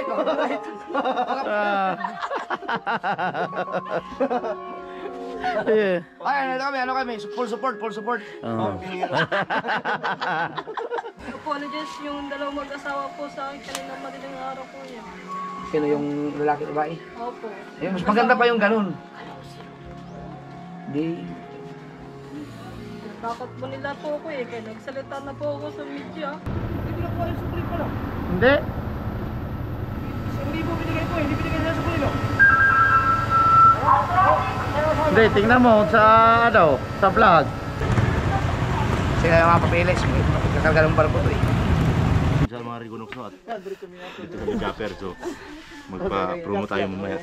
right. Yeah. Ay, ano kami, full support. Apologies yung dalawang mag-asawa po sa akin kanina madaling araw po yan. Sino yung lalaki at babae? Opo. Eh, mas maganda pa yung ganun. Di. Takot po nila po ako eh, kaya nagsalita na po ako sa media. Hindi na po yung supli pa lang. Hindi. Hindi po binigay ko, hindi binigay sa supli no? Hindi, tingnan mo sa sa vlog. Sila yung mga papeles, kakarga ng barko to eh. Sa mga Rigonokso at dito kami Japper, so magpa-promo tayo mamaya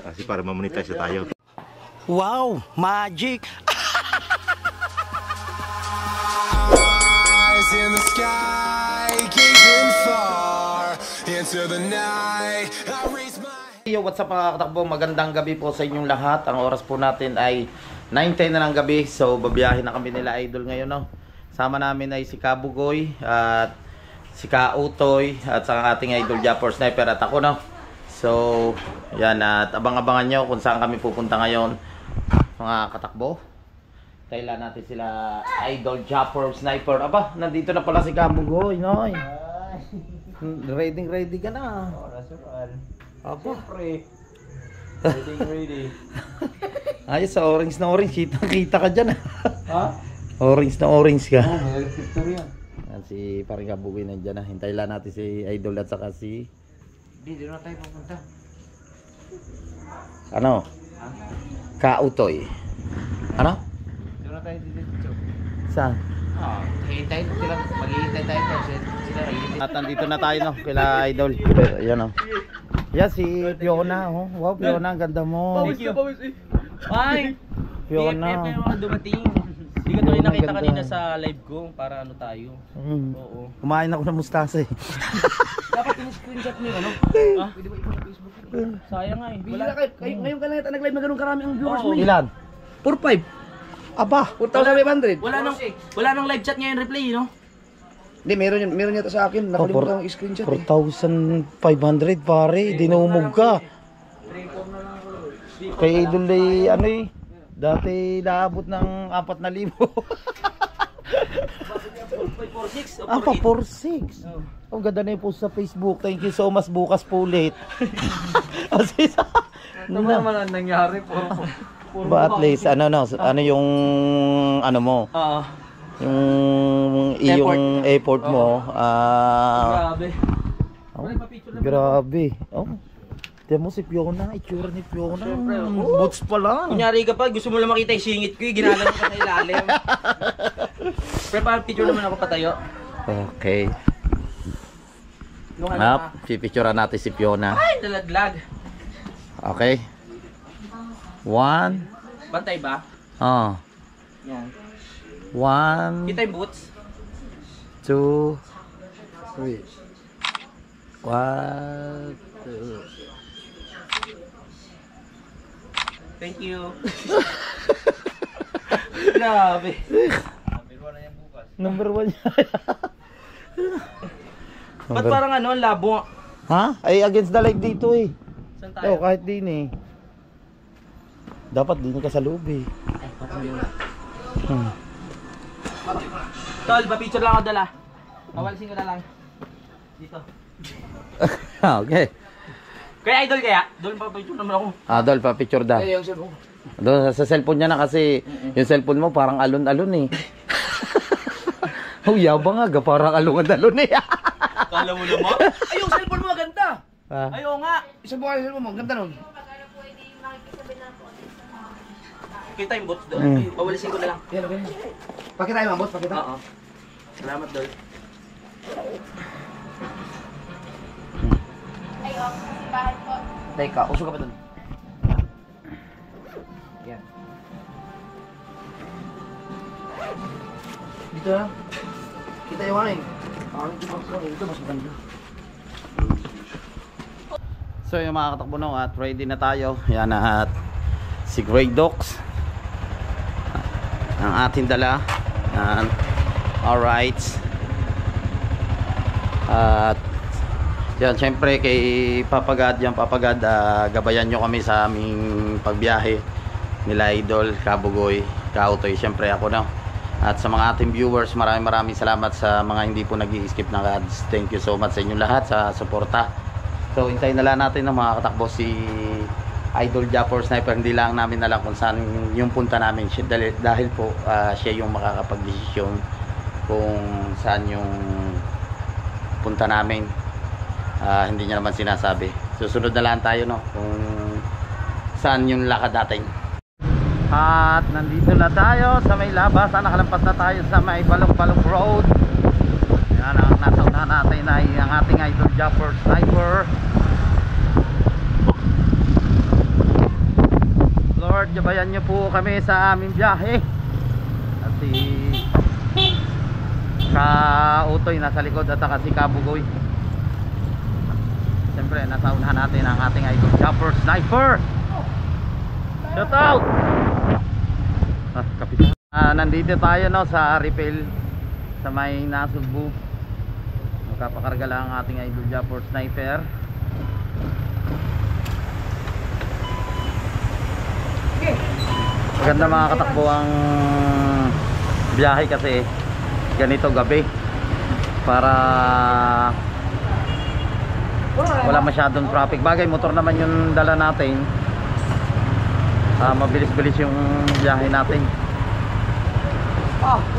kasi para ma-monetize na tayo. Wow, magic. Eyes in the sky, gazing far into the night. I raise my Yo, what's up mga katakbo? Magandang gabi po sa inyong lahat. Ang oras po natin ay 9:10 na ng gabi. So, babiyahin na kami nila idol ngayon, no? Sama namin ay si Kabugoy at si Kautoy at sa ating idol Japper Sniper at ako, no? So, yan, at abang-abangan nyo kung saan kami pupunta ngayon mga katakbo. Kailan natin sila idol Japper Sniper. Aba, nandito na pala si Kabugoy, no? Ready ka na. Aba. Ready. Ayos sa orange na orange. Kita ka dyan. Ha? Orange na orange ka. Oh, may picture yan. Yan, si paring Kabugoy nandyan na. Hintayin lang natin si idol at saka si Hindi na tayo pupunta. ano? Kautoy. Ano? Hindi na tayo dito. Saan? Hihintay sila, maghihintay tayo kasi sila naghihintay. At nandito na tayo, no? Kila idol. Ayan, oh. Yan si Fiona, oh. Wow, Fiona, ang ganda mo. Thank you. Ay! Fiona. Pero dumating. Hindi ko tuloy nakita kanina sa live ko para ano tayo. Oo. Kumain ako ng mustasa eh. Dapat in-screenshot niyo ano? Ah? Pwede ba ipon sa Facebook? Sayang nga eh. Wala kayo, ngayon ka lang nag-live na ganun karami ang viewers mo. Ilan? 4-5. Aba. 4,500. Wala nang live chat ngayon replay, no? Hindi, meron yata sa akin. Nakalimutan akong screenshot eh. 4,500 pare. Dinumog ka. Kay idol ay ano eh. Dati naabot ng 4,000. Ah, pa 4,600. Ang ganda na yung post sa Facebook. Thank you so much. Bukas po ulit. Ano naman ang nangyari po? Ba at least ano yung ano mo? Oo. Yung iyong effort mo. Grabe. Oh, grabe. Oh. Tiyan mo si Fiona, itsura ni Fiona. Boots pa lang. Kunyari ka pa, gusto mo lang makita yung singit ko, ginagano ka sa ilalim. Pero parang picture naman ako patayo. Okay. Up, pipicturean natin si Fiona. Ay, nalaglag. Okay. 1. Bantay ba? Oh. Yan. 1, Kita yung boots? 2, 3. 1, 2. Thank you. Grabe. Number 1 niya. Ba't parang ano, ang labo? Ha? Ay, against the light dito eh. Saan tayo? Oh, kahit din eh. Dapat din ka sa loob eh. Tol, pa-picture lang ako dala. Awalisin ko na lang. Dito. Okay. Kaya idol kaya? Doon pa-picture naman ako. Adol, pa-picture daw. Yung cellphone. Doon sa cellphone niya na kasi yung cellphone mo parang alon-alon eh. Oh, yabang nga, parang alon-alon eh. Kala mo naman? Ay, yung cellphone mo maganda. Ayaw nga. Isang buwan yung cellphone mo, ganda nun. Kita yung boots doon. Awalisin ko na lang. Yan, okay. Pakita yung mabot, pakita. Oo. Salamat doon. Teka, usok ka pa dun. Yan. Dito lang. Kita yung akin. Ito mas maganda. So yung mga katakbo no, at ready na tayo. Yan at si Grey Dogs ang ating dala. Alright. At Yan, syempre kay Papagad, yan Papagad, gabayan nyo kami sa aming pagbiyahe nila Idol, Kabugoy, Kautoy, syempre ako na. At sa mga ating viewers, maraming salamat sa mga hindi po nag-i-skip ng ads. Thank you so much sa inyong lahat sa suporta. So hintayin na lang natin ng mga katakbo si Idol Japper Sniper. Hindi lang namin alam kung saan yung punta namin dahil po siya yung makakapag-desisyon kung saan yung punta namin. Hindi niya naman sinasabi. Susunod na lang tayo, no, kung saan yung lakad natin. At nandito na tayo sa may labas. Nakalampas na tayo sa may Balong-Balong Road. Yan, ang nasa unahan natin ay ang ating Idol Japper Sniper. Lord, gabayan nyo po kami sa aming biyahe. At si Kautoy nasa likod at saka si Kabugoy. Siyempre nasa unahan natin ang ating Idol Japper Sniper. Shout out! Kapitan. Nandito tayo, no, sa refill sa may Nasugbu. Magpapakarga lang ang ating Idol Japper Sniper. Maganda mga katakbo ang biyahe kasi ganito gabi para wala masyadong traffic. Bagay motor naman yung dala natin, mabilis-bilis yung biyahe natin.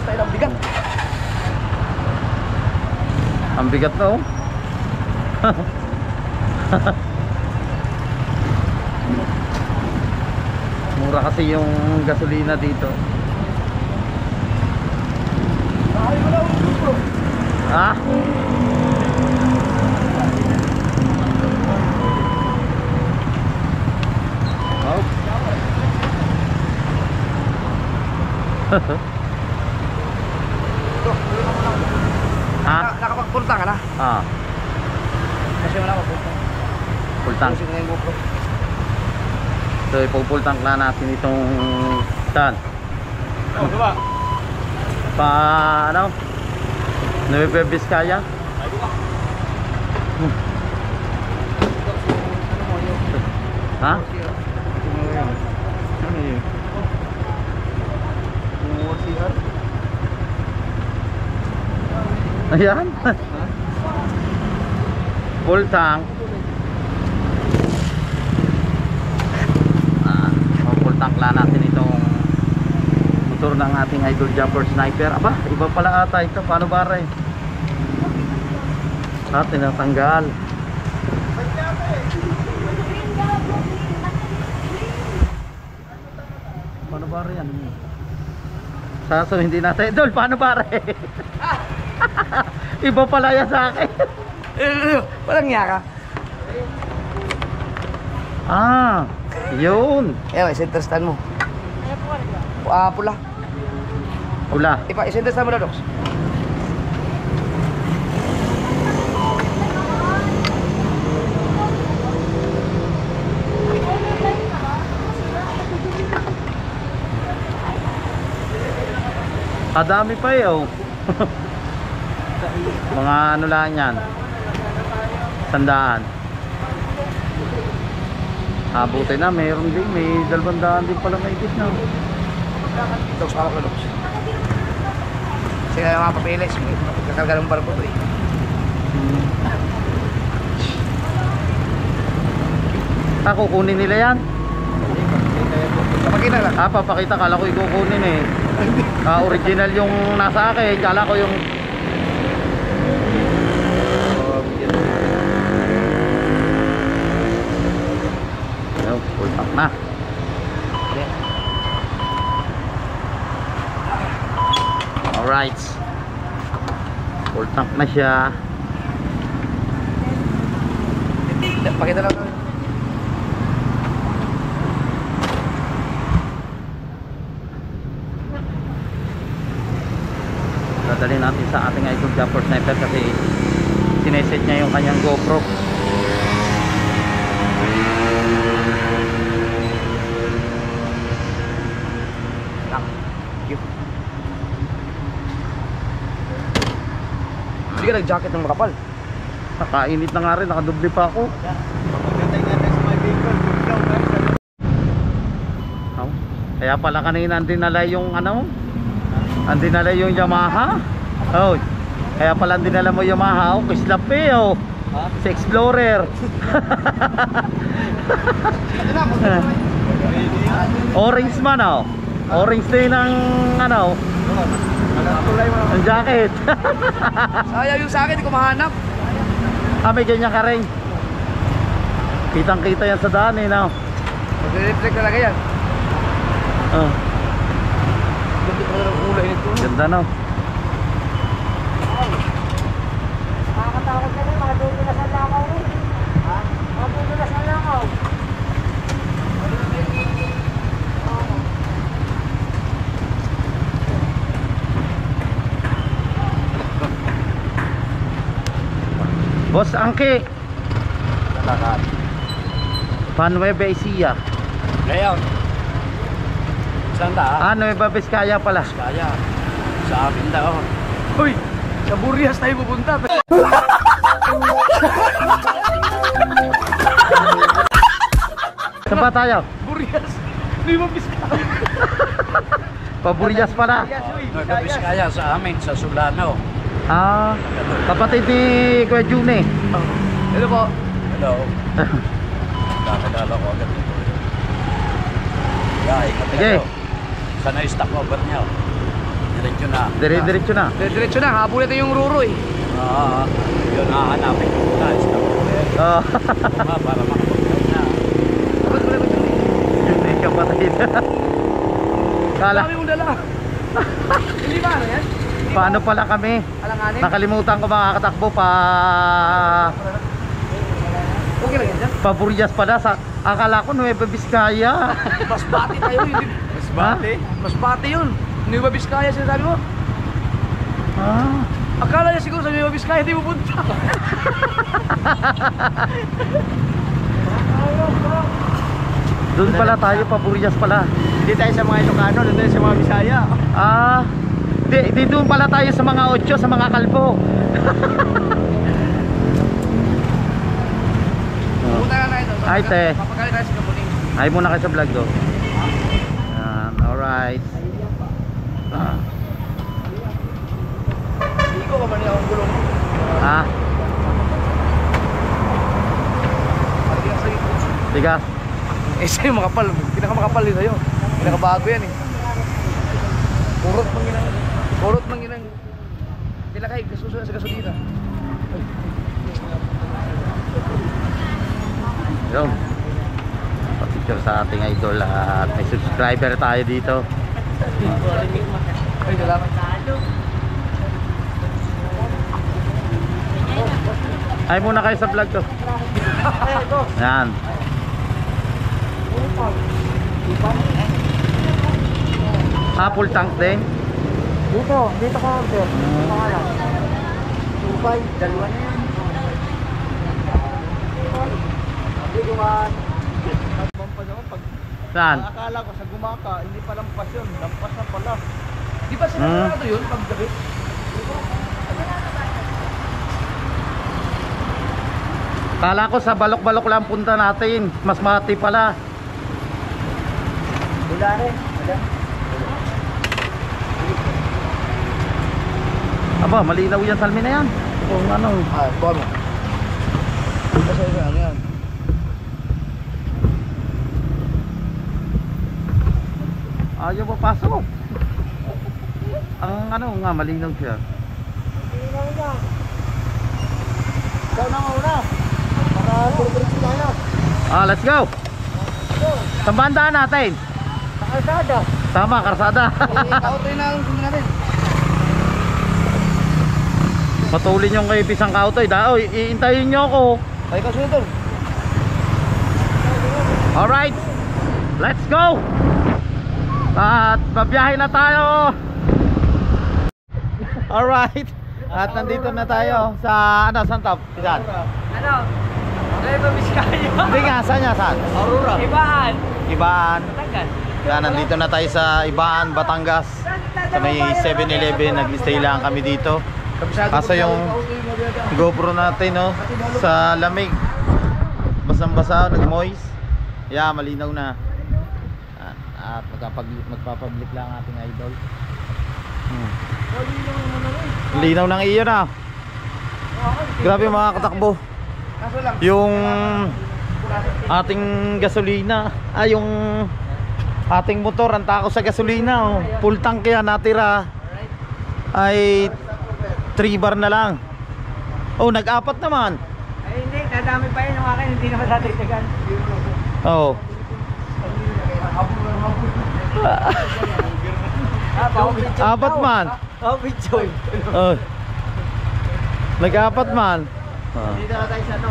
Tayo lang bigat. Ang bigat, no? Mura kasi yung gasolina dito. Ha? Oh. Ha? Nakapagpunta ka na? Kasi wala magpunta. Pultang. Kasi na yung GoPro. So ipupultang na natin itong saan? Oh, diba? Pa ano? Nueva Vizcaya? Ha? Ayan. Full tank. Full tank lang natin itong motor ng ating Idol Japper Sniper. Aba, iba pala ata ito. Paano ba rin? Tinatanggal. Paano ba rin yan? Saso hindi natin. Idol, paano ba rin? Iba pala yan sa akin. Walang niya ka. Yun. Center stand mo. Pula. Pula. Center stand mo na, Docs. Dami pa eh, oh. Mga ano lang yan, 100. Buti na, mayroon din, may 200 din pala may na. Docs, hawak na, Docs. Kasi na mga papeles, kakarga ng barko to eh. Kukunin nila yan? Papakita lang. Papakita, kala ko ikukunin eh. Original yung nasa akin, kala ko yung full tank na. Alright, full tank na siya. Pakita lang. Dadalhin natin sa ating Idol Japper Sniper kasi sineset niya yung kanyang GoPro. Hindi ka nag-jacket ng makapal. Nakainit na nga rin, nakadoble pa ako. Oh, kaya pala kanina dinala yung ano, dinala yung Yamaha. Oh, kaya pala dinala mo Yamaha. Oh, kislap eh oh. Si Explorer. Orange man oh. Orange din ang ano, ang jacket. Ayaw yung sa akin, hindi ko mahanap. May ganyan ka rin. Kitang kita yan sa daan eh no? Mag-reflect talaga yan. Ganda pa ng kulay nito. Ganda no? Nakakatakot ka rin, makadudulas ang lakaw rin. Ha? Makadudulas ang lakaw. Boss Angke. Nueva Ecija. Ngayon. Saan ta? Nueva Vizcaya pala. Kaya. Sa amin daw. Uy! Sa Burias tayo pupunta. Saan ba tayo? Burias. Hindi mo Biskaya. Paburias pala. Nueva Vizcaya sa amin, sa Solano. Kapatid ni Kuya June. Hello po. Hello. Nakakilala ko agad dito. Yeah, ikat Sige. kayo. Sana yung stock over niya. Diretso na. Diretso na. Diretso na. Habulin ito yung Ruroy. Yun, hahanapin ko na. Stock over. Para makapagkain na. June kapatid. Kala. Dami mong dala. Hindi ba ano yan? Paano pala kami? Alanganin? Nakalimutan ko makakatakbo pa. Okay lang yan dyan. Paburias pala sa akala ko Nueva Vizcaya. Masbate tayo yun. Masbate yun. Nueva Vizcaya sinasabi mo. Akala niya siguro sa Nueva Vizcaya hindi pupunta. Doon pala tayo, Paburias pala. Hindi tayo sa mga Ilocano, doon tayo sa mga Bisaya. Di doon pala tayo sa mga 8, sa mga kalbo. Pupunta na tayo doon. Ay, te. Papagaling tayo sa Kamuning. Ay muna kayo sa vlog do. Alright. Hindi ko pa niya akong gulong. Pagkilang sa'yo. Tigas. Sa'yo makapal. Pinakamakapal din sa'yo. Pinakabago yan eh. Kurot mang ginang. Kurot mang ginang. Tilakay, kasusunod sa gasolina. Yun. Pa-picture sa ating idol at may subscriber tayo dito. Ay, salamat. Ay muna kayo sa vlog to. Yan. Full tank din. Dito ka order. Pangalan. Upay, dalawa na yan. Saan? Akala ko sa Gumaka, hindi pa lampas yun. Lampas na pala. Di ba sinasabi yun paggabi? Kala ko sa balok-balok lang punta natin. Mas mati pala. Wala rin. Aba, malinaw yan salmi na yan. Kung ano. Buka mo. Basta yun, ano yan? Ayaw mo pasok. Ang ano nga, malinaw siya. Ilaw na. Ikaw na una. Para tuloy tayo. Let's go. Saan ba ang daan natin? Sa kalsada. Tama, karsada. Auto yun na ang sundo natin. Matulin yung kay Pisang Kautoy. Oy, iintayin nyo ako. Tayo ka sunod doon. Alright, let's go. At babiyahe na tayo. Alright. At nandito na tayo sa ano, saan top? Saan? Ano? Nueva Vizcaya. Hindi nga, saan niya? Saan? Aurora. Ibaan. Ibaan. Batangas. Kaya nandito na tayo sa Ibaan, Batangas. Sa may 7-Eleven, nag-stay lang kami dito. Kaso yung GoPro natin, no, sa lamig, basang-basa, nag-moist. Yeah, malinaw na. At magpapablik lang ating idol. Linaw ng iyo na. Grabe mga katakbo. Yung ating gasolina, yung ating motor, ang tako sa gasolina, full tank yan natira ay 3 bar na lang. Oh, nag-apat naman. Ay hindi, nadami pa yun yung akin, hindi naman dadagdagan. Oh. Apat man. Oh. Nag-apat man. Dito na tayo sa ano.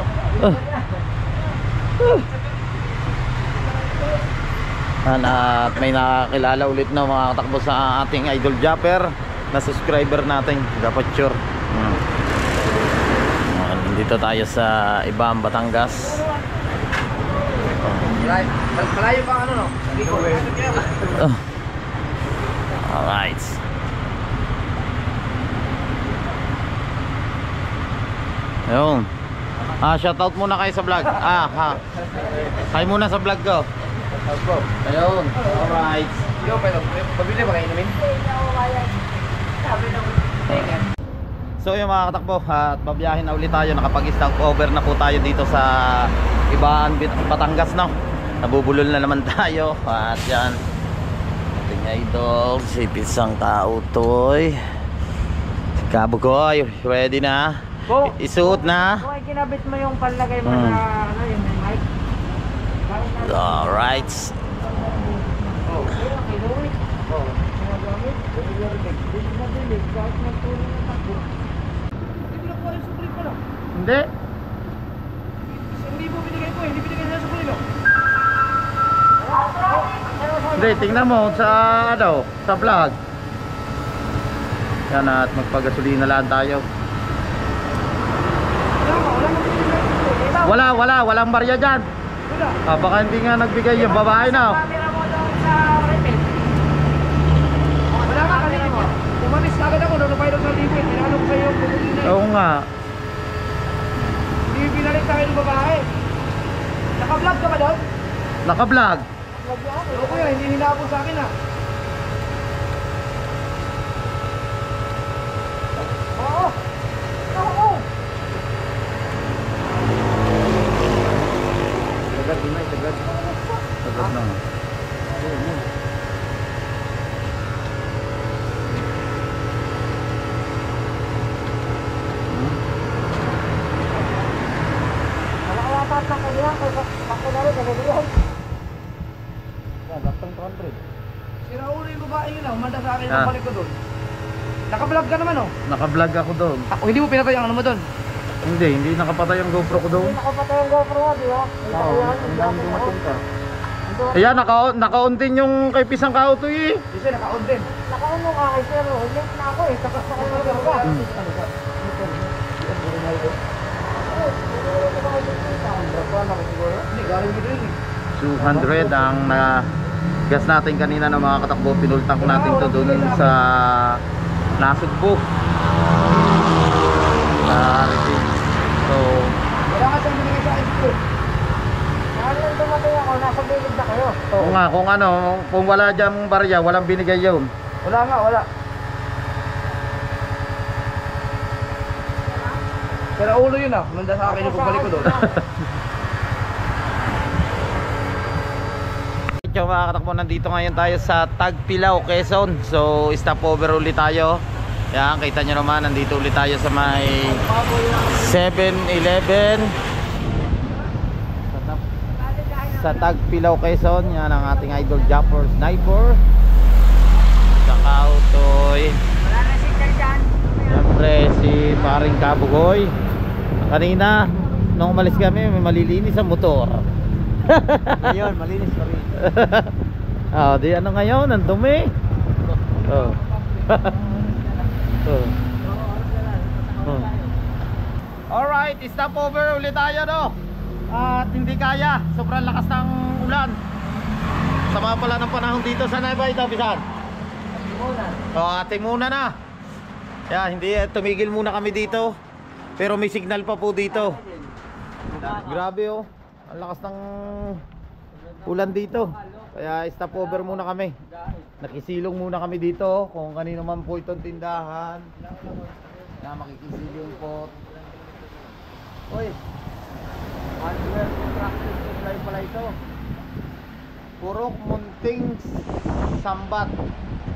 At may nakakilala ulit na mga katakbo sa ating idol Japper na subscriber natin, Gapature. Dito tayo sa Ibam, Batangas. Malayo pa ano no? Alright. Ayun. Shoutout muna kayo sa vlog. Ha. Hi muna sa vlog ko. Ayun. Alright. Yo, pabili ba kayo namin? So yung mga katakbo, at babiyahin na ulit tayo. Nakapag-stop over na po tayo dito sa Ibaan, Batangas, no? Nabubulol na naman tayo. At yan, ating idol, si Pisang Kautoy, si Kabugoy, ready na? Isuot na? Kung ay kinabit mo yung panlagay mo na ano, yung mic. Alright. Hindi. Hindi mo binigay ko, hindi binigay nila sa kulino. Hindi, tingnan mo sa ano, sa vlog. Yan, at magpagasolina lang tayo. Walang barya dyan. Baka hindi nga nagbigay yung babae na. Camera mo doon sa repeat. Wala ka kanina mo. Umalis na agad ako, nunupay doon sa limit. Tinanong ko sa'yo yung kulino. Oo nga. Hindi binalik sa akin ng babae. Naka-vlog ka ba doon? Naka-vlog. Loko yan, hindi hinabol sa akin Oo. Oo. Tagad na. Nakakawapat na kanila, kasi ako na rin, nalilihan. Sira ulo yung babae yun umanda sa akin Ah. ang balik ko doon. Naka-vlog ka naman Naka-vlog ako doon. Hindi mo pinatay ang ano mo doon. Hindi nakapatay ang GoPro ko doon. Hindi nakapatay yung GoPro mo, di ba? Ayan, naka-on din yung kay Pisang Kautoy eh. Kasi naka-on din. Nakaon mo ka kay Sir, late na ako eh, tapos ako na ka. Hindi, galing dito yun 200 ang gas natin kanina ng mga katakbo. Pinultang natin to doon sa Nasugbo. So, Wala ka siyang binigay sa akin dito. Saan lang dumating ako, nasa bilid na kayo. kung wala dyang barya, walang binigay yun. Wala nga, wala. Sira ulo yun umanda sa akin yung pagbalik ko doon. Yung mga katakbo, nandito ngayon tayo sa Tagpilaw, Quezon. So stop over ulit tayo. Yan, kita nyo naman, nandito ulit tayo sa may 7-Eleven sa Tagpilaw, Quezon. Yan ang ating idol Japper Sniper, sa Kautoy. Wala na si Sir dyan. Siyempre si paring Kabugoy. Kanina nung umalis kami, may malilinis ang motor. Ngayon, malinis pa rin. Di ano ngayon, ang dumi. Alright, stop over ulit tayo, no? At hindi kaya, sobrang lakas ng ulan. Sama pala ng panahon dito. Saan na ba ito, Bisan? Atimunan na. Kaya hindi, tumigil muna kami dito. Pero may signal pa po dito. Grabe oh. Ang lakas ng ulan dito. Kaya stop over muna kami. Nakisilong muna kami dito. Kung kanino man po itong tindahan na makikisilong po. Uy, hardware construction supply pala ito. Purok Munting Sambat,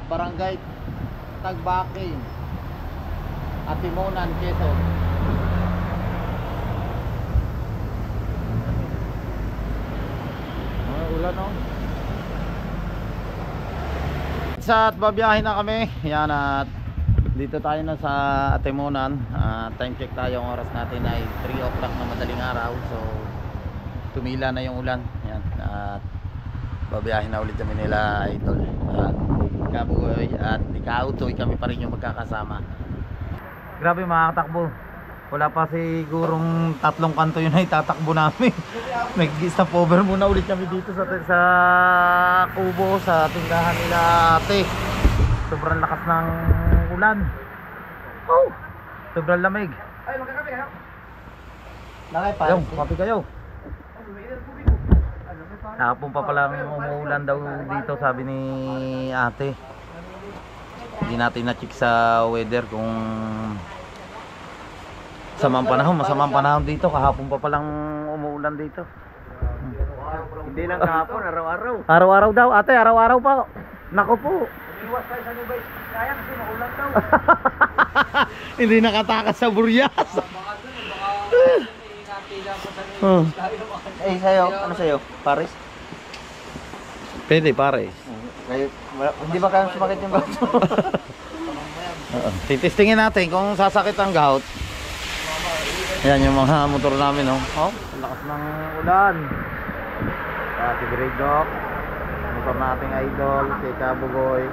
Barangay Tagbaki, Atimonan, Quezon. Ulan oh. At babiyahin na kami. Yan, at dito tayo na sa Atimonan. Time check tayo. Ang oras natin ay 3 o'clock na madaling araw. So tumila na yung ulan. Yan, at babiyahin na ulit kami nila Idol Kabugoy at Ikautoy. Kami pa rin yung magkakasama. Grabe mga katakbo. Wala pa sigurong 3 kanto yun ay tatakbo namin. Nag-stop over muna ulit kami dito sa kubo, sa tindahan nila ate. Sobrang lakas ng ulan. Oh, sobrang lamig. Ay, magkakape kayo? Yung, kape kayo. Kahapon pa palang umuulan daw dito, sabi ni ate. Hindi natin na-check sa weather kung masamang panahon dito. Kahapon pa palang umuulan dito. Hindi lang kahapon, araw-araw. Araw-araw daw, ate, araw-araw pa. Nako po. Iwas tayo sa Nubay. Kaya kasi maulan daw. Hindi nakatakas sa buryas. Eh, sa'yo, ano sa'yo? Paris? Pwede, pare. Hindi ba kaya sumakit yung bato? Titistingin natin kung sasakit ang gout. Ayan yung mga motor namin, oh. Oh, lakas ng ulan. Si Greg Doc, motor nating Idol, si Kabugoy,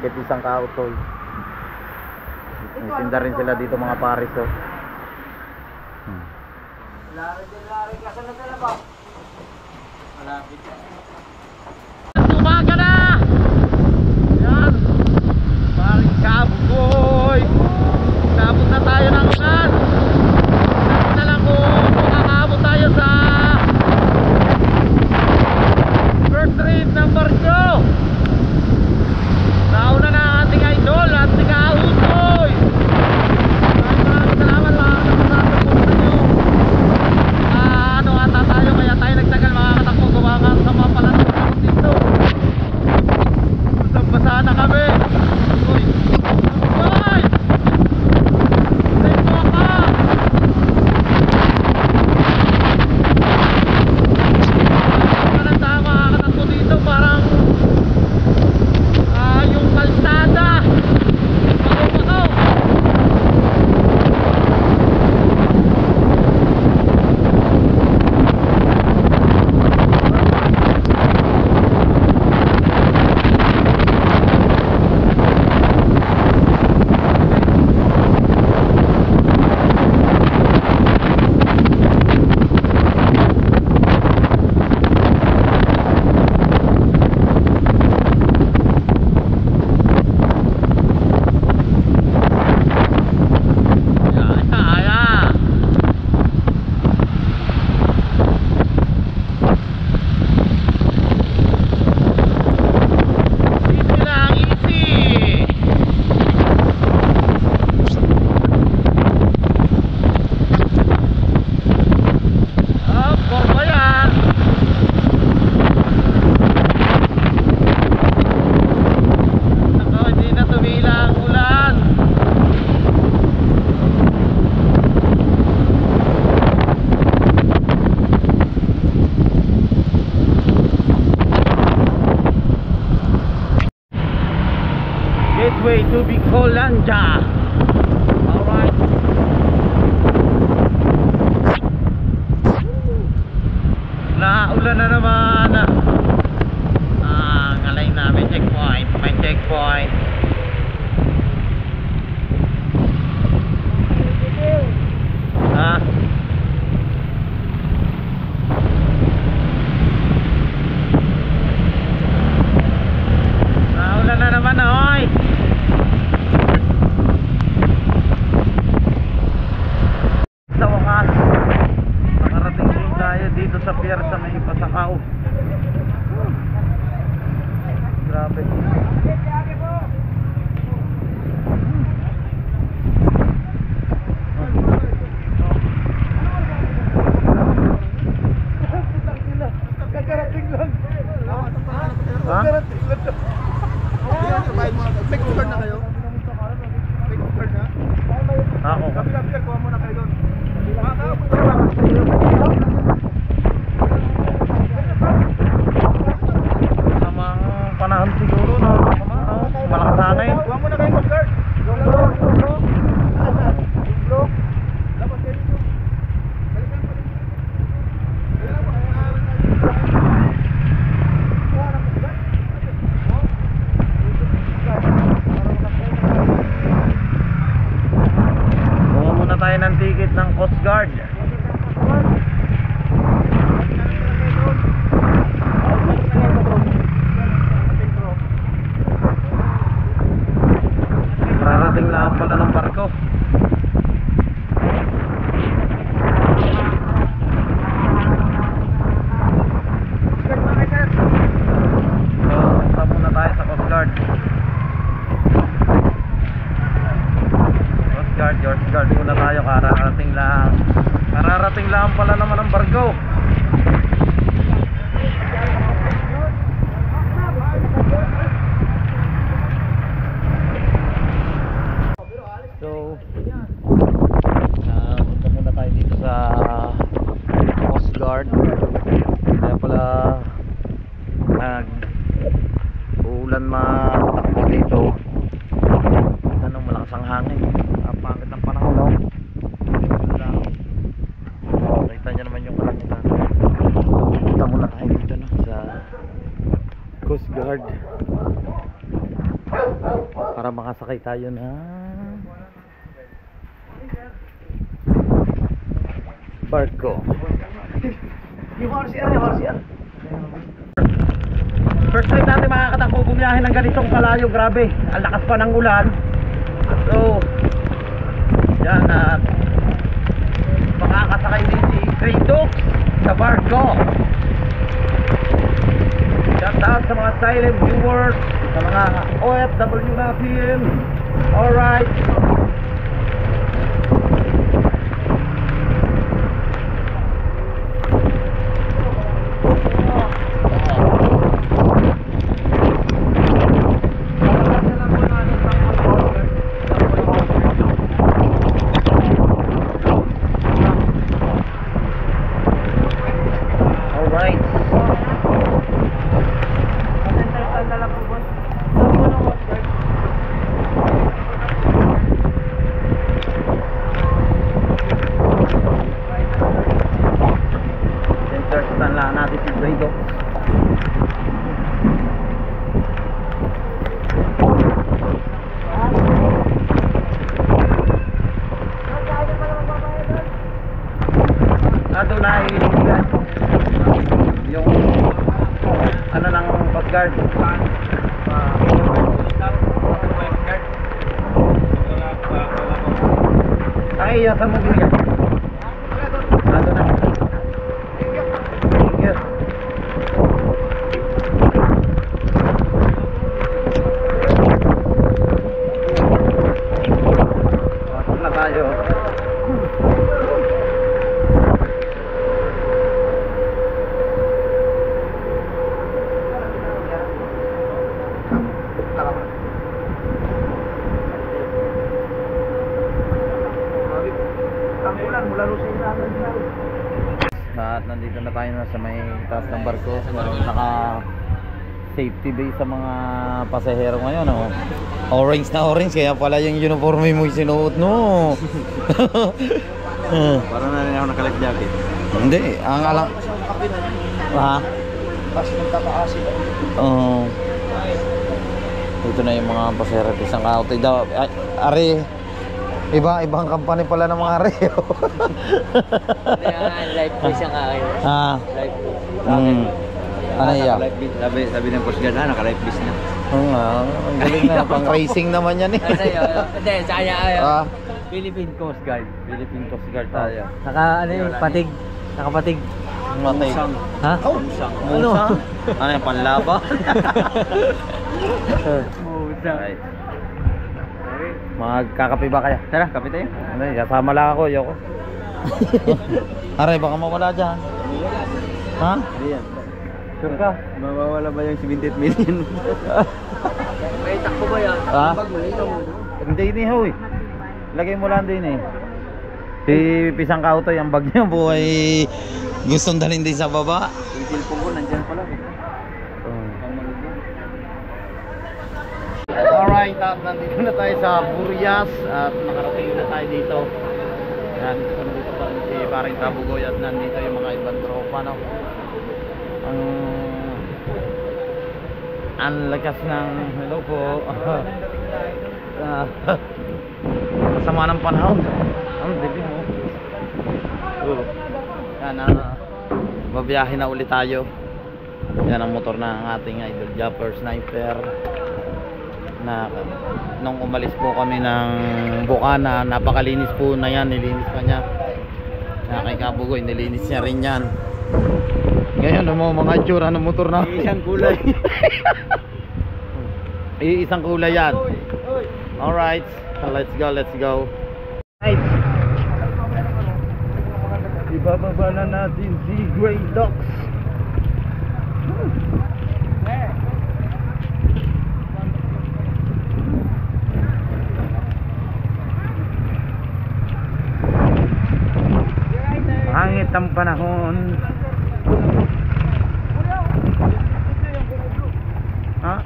kay Pisang Kautoy. Tinda rin sila dito mga pares, oh. Lari, kasan na sila ba? Malapit na. Umaga na! Yan! Paring Kabugoy! Sabot na tayo ng ulan! Sabot na lang kung makakabot tayo sa first trip ng Barjo! Nauna na ang ating Idol at si Kautoy! Maraming salamat mga katakbo sa nyo! Ano ata tayo kaya tayo nagtagal mga katakbo gawa nga sa mga palatang dito. Basa na kami. Uy! Uy! Dito ka! Parang tama mga katakbo dito. Parang yung kalsada. Pakaw-pakaw. Gateway to Bicolanja. Alright. Naulan na naman. Ngalay na, may checkpoint. May checkpoint. Naulan na naman, oy. sa pier sa may Pasakaw. Grabe. Kakarating lang. Ha? Kakarating lang. May card na kayo? May card na? Ako. Kapila-pila, kuha muna kayo doon. Sa mga panahon siguro na malakas hangin. Kuha muna kayo ng card. Kuha muna tayo ng ticket ng Coast Guard. Mararating lang pala ng barko. So, muna tayo sa Coast Guard. Coast Guard muna tayo. Kararating lang pala naman ang barko. So, punta muna tayo dito sa Coast Guard. Kaya pala uulan matakbo dito. Anong malakas ang hangin. Pangit ng panahon, no? Kita nyo naman yung kalangitan. Punta muna tayo dito, no? Sa Coast Guard para makasakay tayo na barko. Yung RCR. First time natin makakatakbo bumiyahe ng ganitong kalayo. Grabe, ang lakas pa ng ulan. So yan, at makakasakay din si Kratos sa barko. Shout out sa mga silent viewers, sa mga OFW natin. Alright. Natin si Grado. Ato na iiligan yung ano ng Coast Guard. Ay, sa mo giligan. Ato na. At nandito na tayo sa may taas ng barko. Naka safety base sa mga pasahero ngayon, oh. Orange na orange, kaya pala yung uniforme mo sinuot, no. Parang na rin ako naka-life jacket. Hindi, ang alam. Ha? Tapos nagtataasi. Oo. Ito na yung mga pasahero at isang auto daw. Ari, ibang company pala ng mga Ari. Live quiz ang akin. Ah. Live quiz. Ano yan? Sabi ng Coast Guard, naka-life list na. Oo nga, ang galing na. Pang racing naman yan eh. Hindi, sa kanya ayaw. Ah, Philippine Coast Guard. Philippine Coast Guard tayo. Naka ano yung patig. Nakapatig. Matay. Ha? Ano? Ano yung panlaban? Right. Magkakape ba kaya? Tara, kape tayo. Ano, kasama lang ako, yoko. Aray, baka mawala dyan. Ha? Hindi yan. Sure ka? Mawawala ba yung 78 million? May takbo ba yan? Ha? Pag malinaw mo. Hindi ni Hoy. Lagay mo lang din eh. Si Pisang Kautoy, ang bag niya buhay gustong dalhin din sa baba. Yung cellphone ko, nandyan pala. Alright, at nandito na tayo sa Burias at nakarating na tayo dito. Yan, nandito pa rin si Paring Kabugoy at nandito yung mga ibang tropa, no? Ang lakas ng hello po. Sama ng panahon. Ang dilim mo. Yan, babiyahe na ulit tayo. Yan ang motor ng ating idol Japper Sniper. Na nung umalis po kami ng Bukana, napakalinis po na yan, nilinis pa niya. Na kay Kabugoy, nilinis niya rin yan. Ngayon, mga itsura ng motor na Isang kulay. isang kulay yan. Alright, let's go, let's go. Right. Ibababa na natin si Grey Docks. Hangit ang panahon. Ha?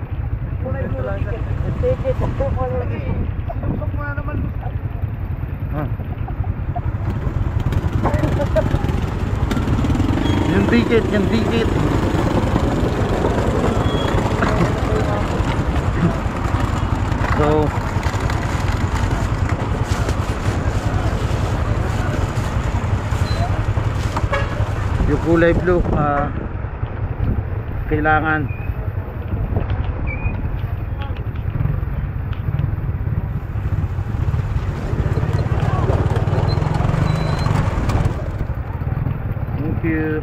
Yung ticket, yung ticket. So yung kulay blue kailangan thank you.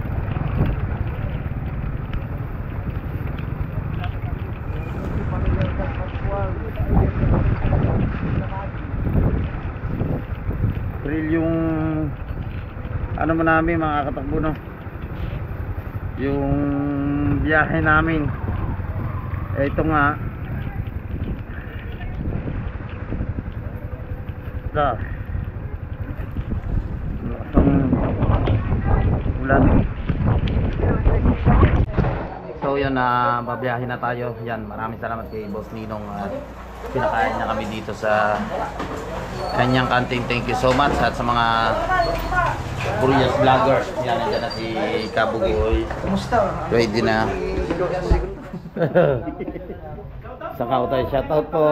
Thrill yung ano mo namin mga katakbo, no? Yung biyahe namin. Ito nga ulan. So yun, babiyahe na tayo. Yan, maraming salamat kay Boss Ninong at pinakain niya kami dito sa kanyang canteen. Thank you so much. At sa mga Burias vloggers, yan, nandiyan na si Kabugoy. Kumusta? Ready na. Sa Kautoy, shoutout po.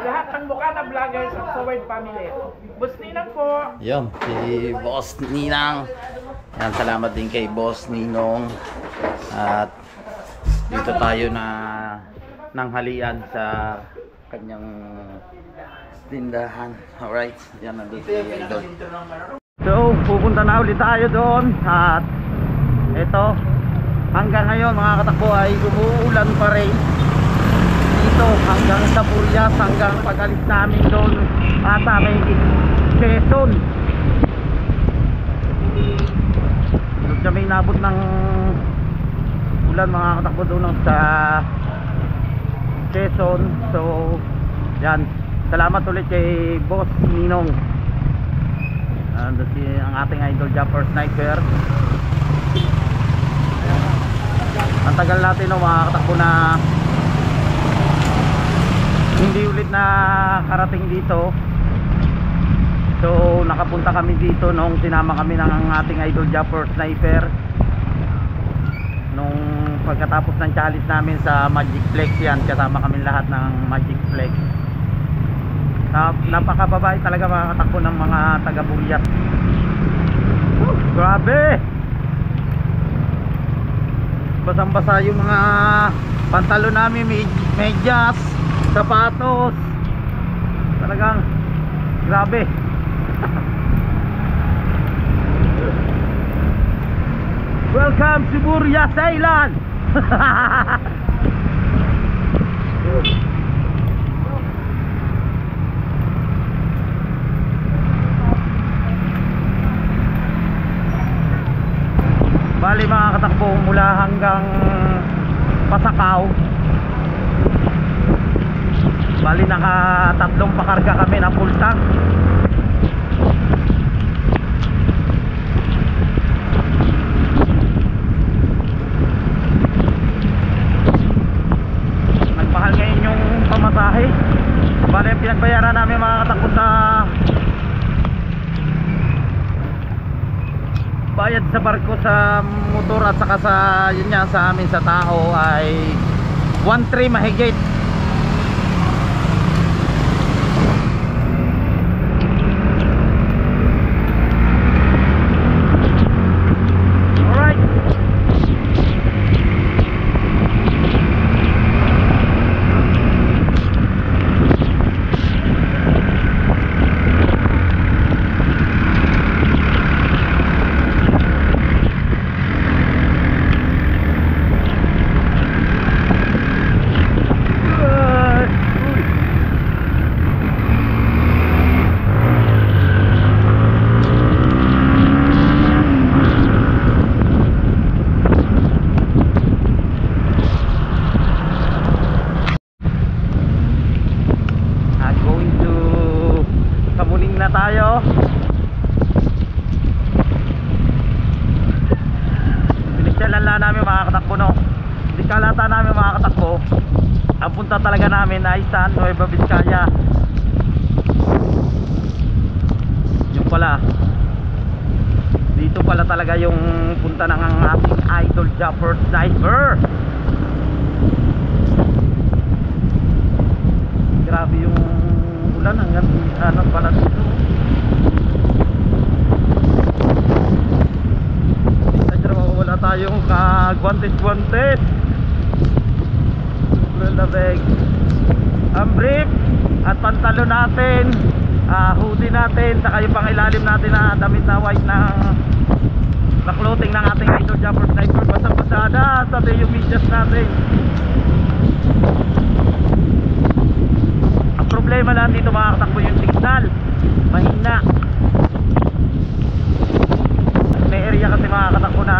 Lahat ng mukha na vloggers of the Word Family. Boss Ninang po. Yun, si Boss Ninang. Yan, salamat din kay Boss Ninong. At dito tayo na nanghalian sa kanyang tindahan. Alright, yan, nandun si Idol. So, pupunta na ulit tayo doon. At ito, hanggang ngayon mga katakbo ay umuulan pa rin dito hanggang sa Burias, hanggang pag-alis namin doon ata may Quezon. Doon kami inabot ng ulan mga katakbo doon sa Quezon. So yan, salamat ulit kay Boss Ninong. Si ang ating idol Japper Sniper. Ang tagal natin mga katakbo na hindi ulit na karating dito. So nakapunta kami dito nung sinama kami ng ating idol Japper Sniper nung pagkatapos ng challenge namin sa Magic Flex. Yan, kasama kami lahat ng Magic Flex. Napakababait talaga mga katakbo ng mga taga Burias. Grabe, basang-basa yung mga pantalo namin, medyas, sapatos. Talagang grabe. Welcome to Burya Thailand. Bali mga katakbo, mula hanggang Pasakaw, bali naka-3 pakarga kami na full tank. Nagmahal ngayon yung pamasahe. Bali ang pinagbayaran namin mga katakbo sa bayad sa barko, sa motor at saka sa yun nga, sa amin sa tao ay 1.3 mahigit. Alright, going to Kamuning na tayo. Pinisyalan lang namin mga katakbo, no? Hindi kalata namin mga katakbo, ang punta talaga namin ay sa Nueva Vizcaya. Yung pala, dito pala talaga yung punta ng ating idol Japper Sniper. Grabe yung ulan hanggang ano pala dito. Wala tayong kagwantes-gwantes. Lalabeg. Ang brief at pantalon natin, hoodie natin, saka yung pangilalim natin na damit na white na clothing ng ating idol Japper Sniper. Basta-basada sa yung medyas natin. Ang problema lang dito mga katakbo yung signal, mahina. May area kasi mga katakbo na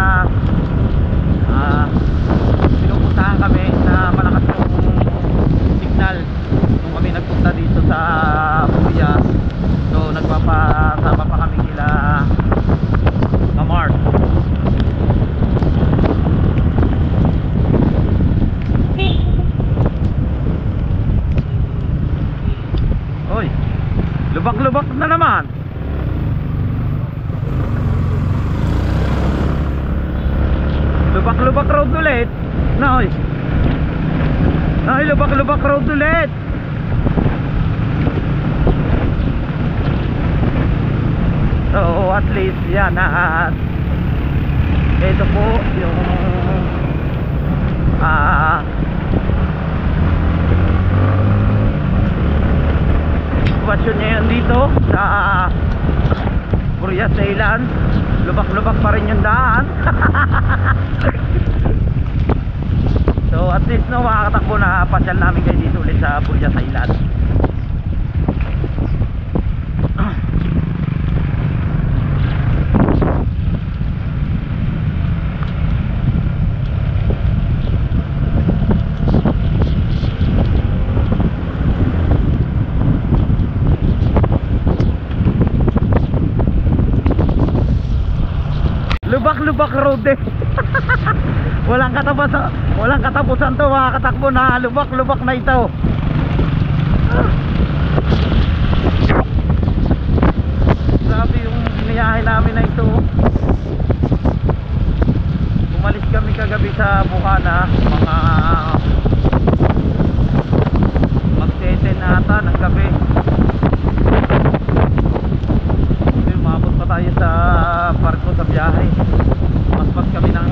pinupuntahan kami na malakas yung signal nung kami nagpunta dito sa Burya. So nagpapasama pa kami kila Mars. Oy, lubak-lubak na naman. Lubak-lubak road ulit. Noy. Ay, lubak-lubak road ulit. So, at least yan at ito po yung sitwasyon ngayon dito sa Burya Thailand. Lubak-lubak pa rin yung daan. So at least no, makakatakbo na pasyal namin kayo dito ulit sa Burya Thailand. Lubak-lubak road eh. Walang katapusan to mga katakbo na lubak-lubak na ito. Grabe yung biniyahe namin na ito. Umalis kami kagabi sa Bukana, mga mag-7 na ata ng gabi. Umabot pa tayo sa barko sa biyahe. Paspas kami ng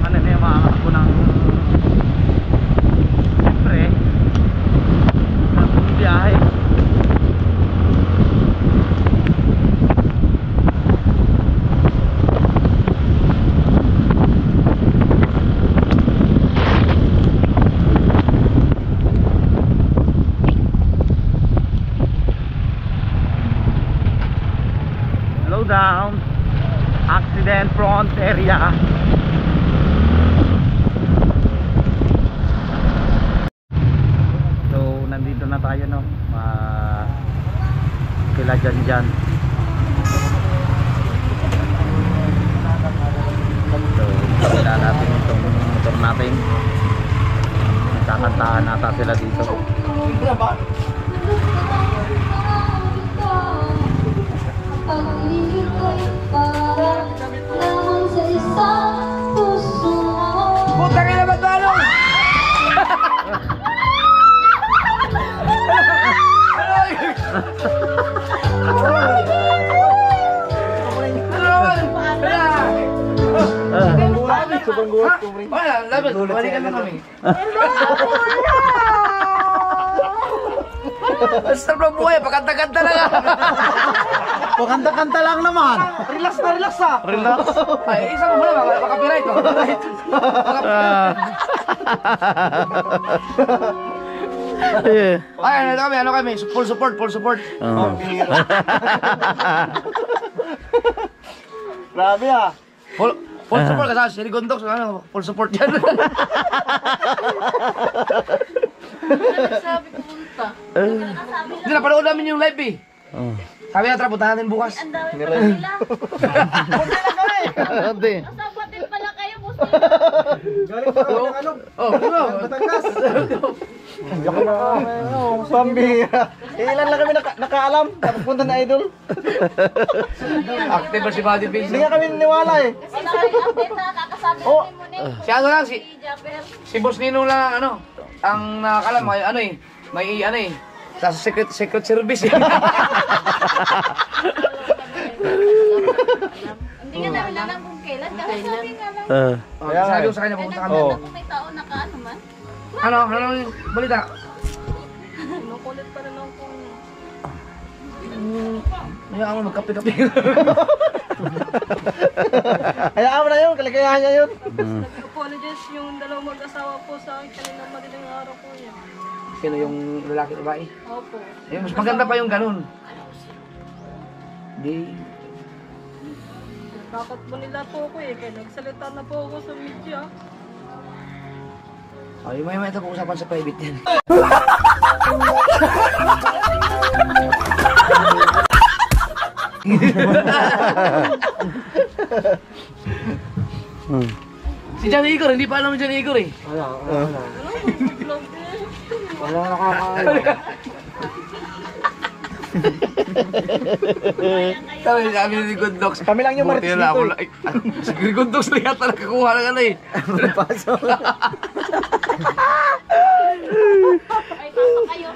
ano na yung mga ko ng siyempre ng biyahe. accident front area. So nandito na tayo, no, kila dyan. So kailangan natin itong motor natin. Nagkakantahan nata sila dito. Puta ka na ba talo? Wala, labas. Balikan na kami. Basta bro buhay, pagkanta-kanta na nga. Pagkanta-kanta lang naman. Relax na, relax ha. Relax. Ay, isa mo muna, makapiright. Ay, ano kami, full support. Grabe ah. Full support kasi si Rigondox, full support yan. Sabi ko punta. Hindi, napanood namin yung live eh. Sabi na, tara, punta natin bukas. Ang dami pala nila. Hindi. Nasabatin pala kayo, boss. Pambira. Ilan lang kami nakaalam. Punta na idol. Active ba si Body Face? Hindi nga kami niniwala eh. Kasi update na kakasabi Oh. mo ni Si ano lang, si Japper. Boss Nino lang, ang nakakalam, may sa secret service eh. Hindi nga namin alam kung kailan. Kasi sabi nga lang. Sabi ko sa kanya, pumunta kami. Naganda kung may tao nakaano man. Ano yung balita? Makulit pa rin ako niya. Hayaan mo, magkape-kape. Hayaan mo na yun, kaligayahan niya yun. Nag-apologize yung dalawang mag-asawa po sa akin kanina madaling araw po niya. Sino yung lalaki at babae? Opo. Mas maganda pa yung ganun. Di. Bakit mo nila po ako eh, kaya nagsalita na po ako sa media. Ay, may ito pag-usapan sa private yan. Si Jan Igor, hindi pa alam si Jan Igor eh. Vlog eh. Sabi ni Rigondox. Kami lang yung marites dito eh. Si Rigondox na yata nakakuha ng ano eh. Ay, pasok kayo.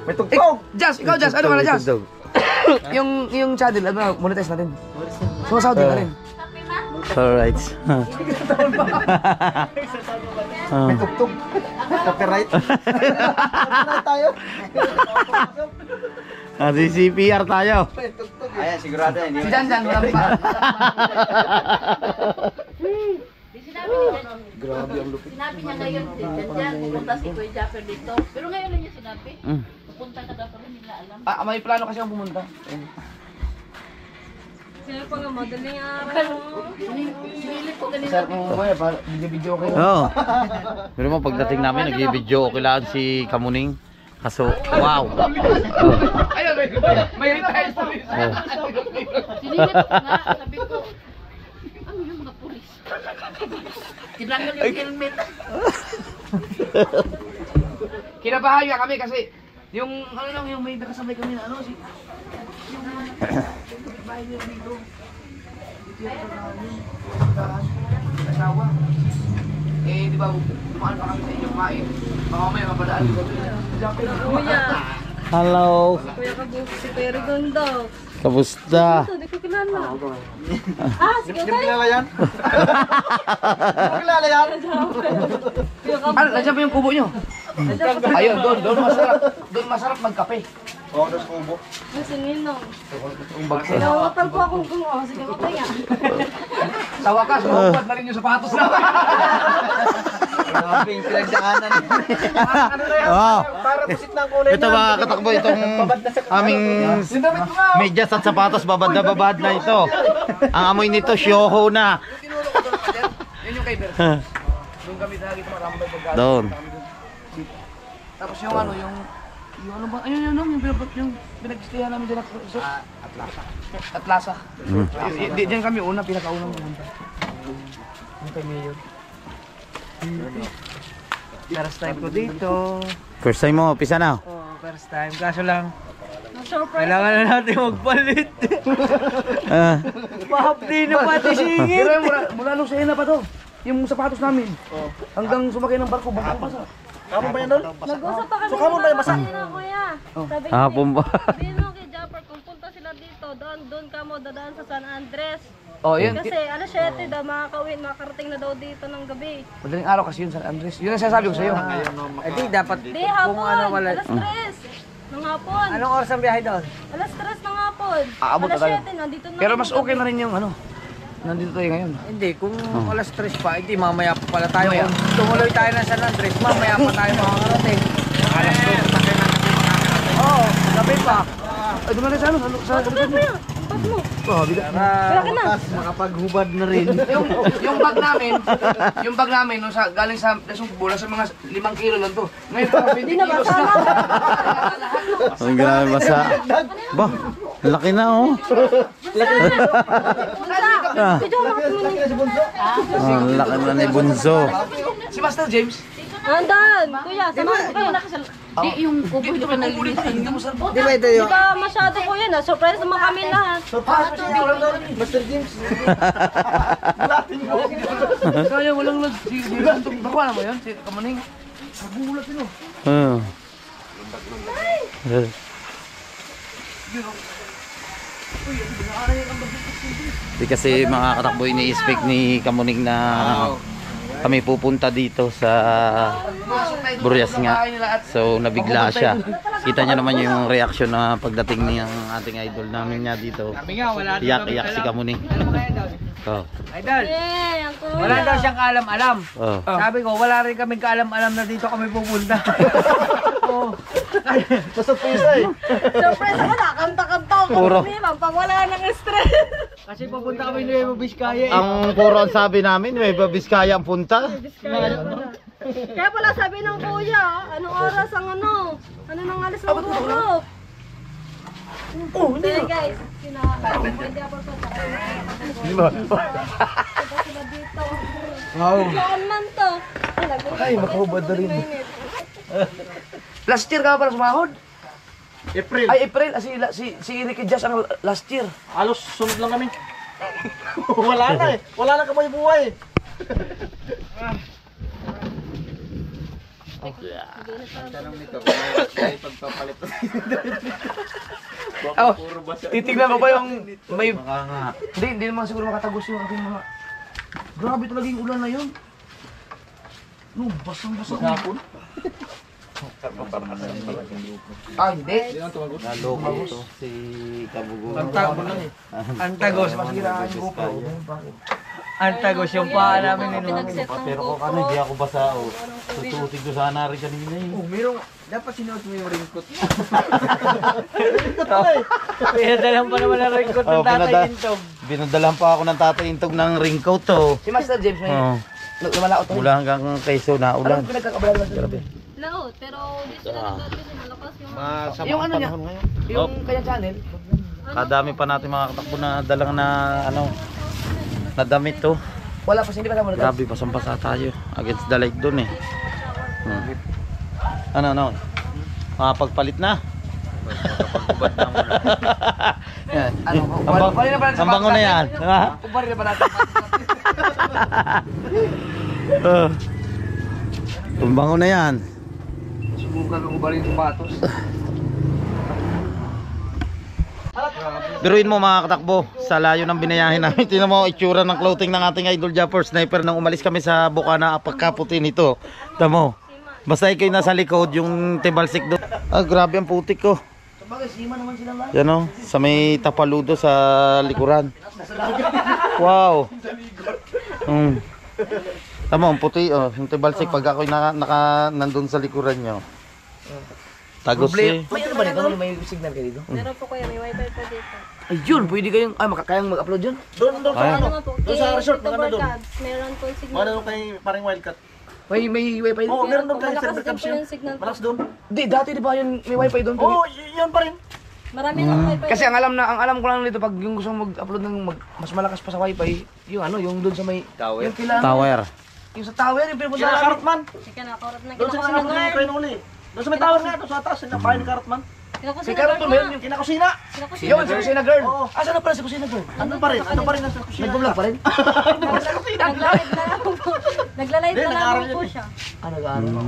May tugtog. Jazz, ikaw Jazz, ano ka na Jazz? yung channel, monetize natin. Sumasahod din na rin. Sabi ma? Alright. May tugtog. Copyright. Copyright tayo. Di CPR tayo. Ayan, sigurado hindi. Si Jan, wala pa. Di sinabi ni Jan. Grabe ang lupit. Sinabi niya ngayon, Jan, pupunta si Kuya Japper dito. Pero ngayon lang niya sinabi. Pupunta ka daw pero hindi nila alam. May plano kasi akong pumunta. Kaya pa nga, madaling araw. Sinilip ko ganito. Sir, kung buhay, video kayo. Oo. Pero mo pagdating namin, nag-video okay lang si Kamuning. Kaso, wow. Ayun, may retired police. Sinilip ko nga, sabi ko, ano yung mga pulis? Tinanggal yung helmet. Kinabahayan kami kasi yung yung may nakasabay kami na si yung bahay nila dito. Asawa. Di ba, dumaan pa kami sa inyong kain. Baka may mapadaan dito. Kuya, Hello. Kuya Kabuk, si Kuya Rigondo. Kamusta? Hindi ko kilala. Sige Hindi tayo. kilala yan? Hindi kilala yan? Kuya Kabuk. Nandiyan pa yung kubo nyo? Ayun, doon masarap magkape. Oo, dos kubo. Si Ninong. Yung bagso. Nawatal po akong kung sige ko kaya. Sa wakas, mahupat na rin yung sapatos na. Grabe yung pinagdaanan. Oh. Para pusit ng kulay. Ito mga katakbo, itong aming medyas at sapatos, babad na ito. Ang amoy nito, syoho na. Yun yung kay Ber. Doon kami sa gitna marambay pagkain. Doon. Tapos yung ano, yung ano ba? Ayun yung pinag-stayan namin dyan resort. Atlasa. Diyan kami una, pinakaunang pumunta. Yung kay Mayor. First time ko dito. First time mo, pisa na. Oh, first time. Kaso lang, kailangan na natin magpalit. Mahapdi na pati singit. Pero mula nung sena pa to. Yung sapatos namin. Hanggang sumakay ng barko, baka basa. Kamu ba yan doon? Nag-usap pa kami. So, kamu ba yung basa? Kuya. Sabi ko, Hapon ba? sabihin mo kay Japper, kung punta sila dito, doon ka mo dadaan sa San Andres. Oh, yun. Kasi alas 7 daw makakarating na daw dito ng gabi. Madaling araw kasi yun, San Andres. Yun ang sinasabi ko sa'yo. Di dapat Di hapon, alas 3 ng hapon. Anong oras ang biyahe doon? Alas 3 ng hapon. Aabot na Alas tayo. 7, nandito na. Pero kami mas ng okay gabi. na rin yung ano. Nandito tayo ngayon. Hindi, kung alas 3 pa, hindi mamaya pa pala tayo. Kung tumuloy tayo ng San Andres, mamaya pa tayo makakarating. Alas 2 pa tayo nakarating. Oo, gabi pa. Ay, dumalang sa ano? Sa likod mo. Pas mo. Oh, bigat. Wala ka na. Makapaghubad na rin. yung bag namin, nung galing sa Dasong Bola sa mga 5 kilo lang to. Ngayon, 20 kilos na. Ang grabe masa. Ba, laki na oh. Ito, makati mo na. Ang laki na ni Bunso. Si Master James. Andan, kuya, samahan ko kayo. Di, yung kukulit ka nalilisin. Di ba ito Di yung... ba masyado kuya na? Surprise naman kami lahat. Master James? Kaya walang lag. Si Bakuan mo yun? Si Kamaning. Nagulat yun oh. Di kasi mga katakbo ini-expect ni Kamuning na kami pupunta dito sa Burias nga. So nabigla siya. Kita niya naman yung reaction na pagdating ng ating idol namin nga dito. Sabi nga, wala din Iyak-iyak si Kamuning. Ano ba idol? Oh. Idol, Eh, ang kuya. wala daw siyang kaalam-alam. Oh. Sabi ko, wala rin kaming kaalam-alam na dito kami pupunta. Oo. Masupisa eh. Surprise ako na, kanta-kanta ako. Puro. Pag wala nang stress. Kasi pupunta kami ni Nuevo Vizcaya eh. Ang puro ang sabi namin, Nueva Vizcaya ang punta. Kaya pala sabi ng kuya, anong oras ang ano? Ano nang alis ng group? Oh, hindi guys. Pwede ako sa Di ba? sila dito. Wow. Saan man to? Ay, makahubad na rin. Last year ka pa pala sumahod? April. Ay, April. Si Ricky Jazz ang last year. Halos sunod lang kami. Wala na eh. Wala na kamay buhay eh. Oh, titignan ko ba yung may... Baka nga. Hindi naman siguro makatagos yung aking mga... Grabe talaga yung ulan na yun. No, basang-basa ko. Hapon? Ah, hindi. Naloko to si Kabugo. Antagos. Masira yung GoPro. Antagos yung paa namin ni Nuevo. Pinagset ng Pero kung ano, hindi ako basa oh. Tututig ko sana rin kanina eh. Merong, dapat sinuot mo yung raincoat. Raincoat na eh. Pinadalang pa naman ang raincoat ng tatay Intog. Binadalan pa ako ng tatay Intog ng raincoat to. Si Master James may Oh. lumalaot to. Mula hanggang Quezon na ulan. Anong pinagkakabalan lang grabe? laot, pero di sila nagdadali, malakas yung... Yung ano niya, yung kanyang channel. Kadami pa natin mga katakbo na dalang na ano na damit to. Wala pa, hindi pa naman. Grabe, pasang-pasa tayo. Against the light dun eh. Ano? Makapagpalit na. Yan. Ano, Ang bango na yan. Kumpari na pa natin. Ang bango na yan. Subukan ko kumpari yung sapatos. Biruin mo mga katakbo, sa layo ng binayahin namin. Tingnan mo itsura ng clothing ng ating idol Japper Sniper nang umalis kami sa Bukana, pagkaputi nito. Tamo. Basta ikaw nasa likod, yung tibalsik doon. Ah, grabe ang putik ko. Sabagay, sima naman sila lang. Yan o, sa may tapaludo sa likuran. Wow. Tama, ang puti oh. Yung tibalsik pag ako'y nandun sa likuran nyo. Tagos eh. May ano ba dito? May signal kayo dito? Meron po kuya, may wifi pa dito. Ayun, pwede kayong, makakayang mag-upload dyan. Doon Ano Ayan. naman po? Doon sa resort, Tito maganda doon. Barkads, meron po signal. Ano kay parang wildcat? May wifi Oo, doon. meron doon kayo Malakas server din camps po yun. yung signal po. Malakas doon. Di, dati di ba yun, may wifi doon? Oo, yun pa rin. Marami ng wifi. Kasi ang alam ko lang dito pag yung gusto mong mag-upload ng mas malakas pa sa wifi, yung yung doon sa may tower. Yung kila Tower. Yung sa tower, yung pinupunta Sila namin. Karotman. Sige na, kaurot na. Doon sa sinapunta ng train uli. Doon sa may tower nga, doon sa atas. Yung bahay ni Karotman. Si Carlton meron yung Kinakusina. yun, si Kusina Girl. Asa na pala si Kusina Girl? Ano pa rin? Ano pa rin nasa kusina? Nag-vlog pa rin? Nagla-live na lang po. Nagla-live na lang po siya. Ano gano'n?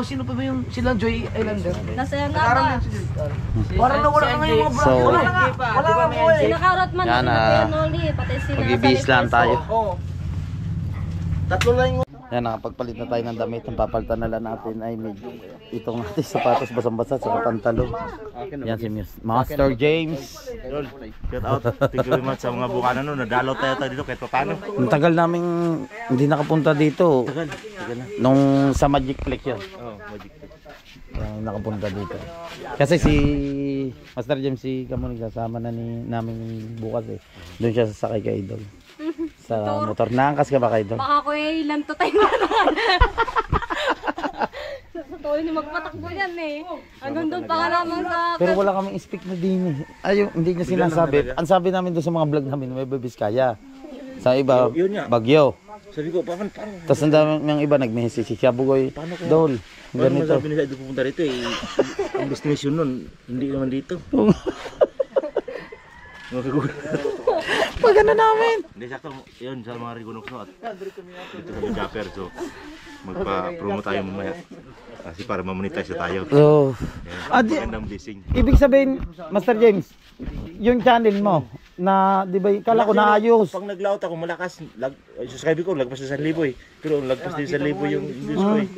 Sino pa ba yung sila Joy Islander? Nasa yan Nag-aaral na yan si Joy. Parang nawala na nga yung mga vlog. So, Wala na nga. Wala nga po eh. Sinakarot man Yan, na Kuya Noli, pati sila. Mag-ibis lang tayo. Oo. Tatlo lang yung... Yan, nakapagpalit na tayo ng damit. Ang papalitan na lang natin ay itong natin sapatos basang-basa sa pantalo. Yan si Master James. Shout out. Thank you very much sa mga bukana nun. Nadalaw tayo dito kahit paano. Ang tagal namin hindi nakapunta dito. Nung sa Magic Flex yun. Oo, magic. Nakapunta dito. Kasi si Master James, si Kamuning, kasama na namin bukas eh. Doon siya sasakay kay Idol. Sa motor. Naangkas ka ba kay Idol? Baka ko eh, lanto tayo naman. Sa tuloy ni magpatakbo yan eh. Hanggang doon pa ka naman sa... Pero wala kaming speak na din eh. Ay, hindi niya sinasabi. Ang sabi namin doon sa mga vlog namin, may Biskaya. Sa iba, Yun nga. Bagyo. Sabi ko, parang Tapos ang dami ng iba nag-message si Siabugoy. Dol, Paano ganito. masabi nila ito pupunta rito eh. Ang destination nun, hindi naman dito. Pag ano namin. Hindi, sakto yun sa mga Rigonokso at dito kami Japper. So, magpa-promo tayo mamaya. Kasi para mamonetize na tayo. So, Magandang blessing. ibig sabihin, Master James, yung channel mo, na, di ba, kala ko naayos. Pag nag-laut ako malakas, subscribe ko, lagpas sa 1,000 eh. Pero lagpas din sa 1,000 yung views ko eh.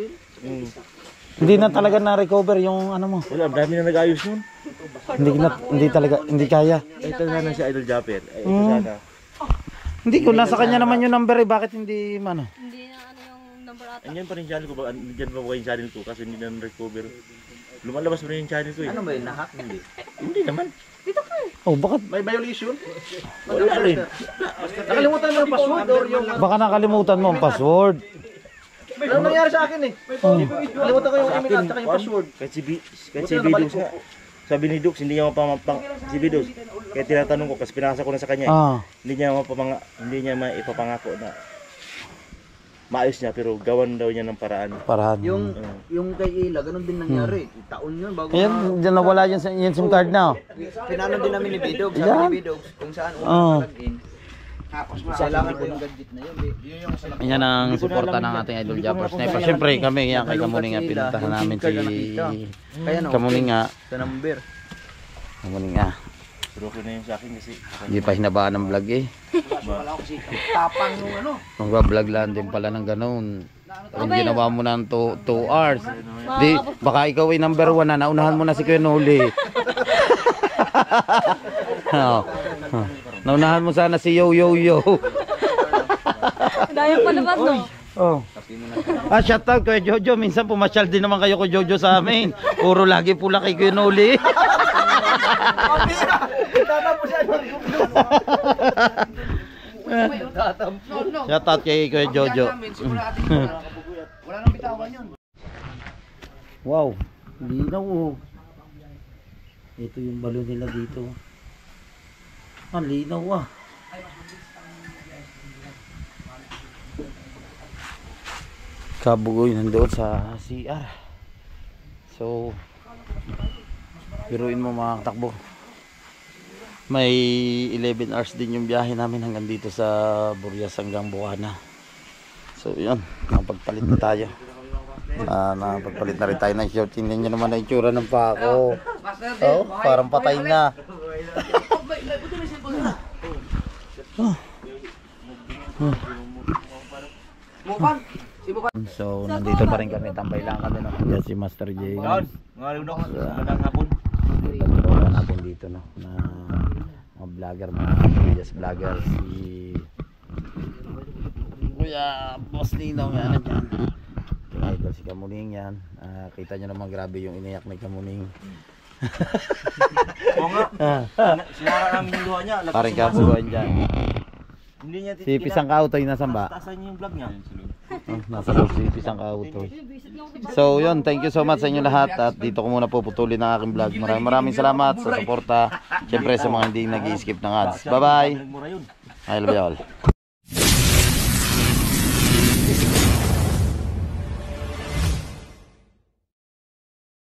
Hindi na talaga na-recover yung ano mo. Wala, ang dami na nag-ayos nun. Hindi kaya. Ito sana si Idol Japper. Ito sana. Hindi ko, nasa kanya naman yung number eh, bakit hindi, ano? Hindi na ano yung number ata. Andyan pa rin channel ko, andyan pa ba yung channel ko kasi hindi na recover. Lumalabas pa rin yung channel ko eh. Ano ba yun, nahack? Hindi naman. Oh, bakit? May violation? Wala rin. Nakalimutan mo yung password or yung... Baka nakalimutan mo ang password. Ano nangyari sa akin eh? Nakalimutan ko yung email at saka yung password. Kahit si Bidux nga. Sabi ni Dux, hindi niya si Bidux. Kaya tinatanong ko kasi pinasa ko na sa kanya eh. Hindi niya maipapangako na maayos niya pero gawan daw niya ng paraan. Yung kay Ila, ganun din nangyari. Taon yun bago Ayan, dyan nawala yung SIM card na. Pinano din namin ni Bidog. Sabi Yan. ni Bidog kung saan unang login. Tapos kailangan po ng gadget na yun. Yan ang suporta ng ating Idol Japper Sniper. Siyempre kami, yan kay Kamuning nga, pinuntahan namin si Kamuning nga. Sa number. Kamuning nga. Pero okay na yun sa akin kasi Hindi pa hinabaan ng vlog eh. Tapang nung ano. Magbablog lang din pala ng ganun. Kung ginawa mo ng 2 hours. Di, baka ikaw ay number 1 na, naunahan mo na si Kuya Noli. Oh. Naunahan mo sana si Yo Yo Yo. Dahil pa naman no. Oh. Shout out kay Jojo. Minsan pumasyal din naman kayo kay Jojo sa amin. Puro lagi pula kay Kuya Noli. Shout out kay Kuya Jojo. Wala nang bitawan yun. Wow, linaw oh. Ito yung balon nila dito. Ang linaw ah. Kabugoy nandoon sa CR. So, biruin mo mga katakbo. May 11 hours din yung biyahe namin hanggang dito sa Burias hanggang Buana. So, yun. Nakapagpalit na tayo. Nakapagpalit na rin tayo ng short. Tingnan nyo naman na itsura ng pako. Oh, parang patay na. So, nandito pa rin kami. Tambay lang kami. Yan si Master J. Yan, mga Rigonokso, magandang hapon. Pagkaroon natin dito no, na mga vlogger, mga videos vlogger, si Kuya Boss Ninong yan. Idol si Kamuning yan. Kita nyo naman grabe yung iniyak ni Kamuning. Oo nga. Sinara namin yung luha niya. Parang kabuguan dyan. Hindi niya Si Pisang Kautoy nasan ba? Tasan niya yung vlog niya. Nasa loob si Pisang Kautoy. So yun, thank you so much sa inyo lahat. At dito ko muna puputulin ang aking vlog. Maraming salamat sa suporta. Siyempre sa mga hindi nag-i-skip ng ads. Bye bye. Mura yun. I love you all.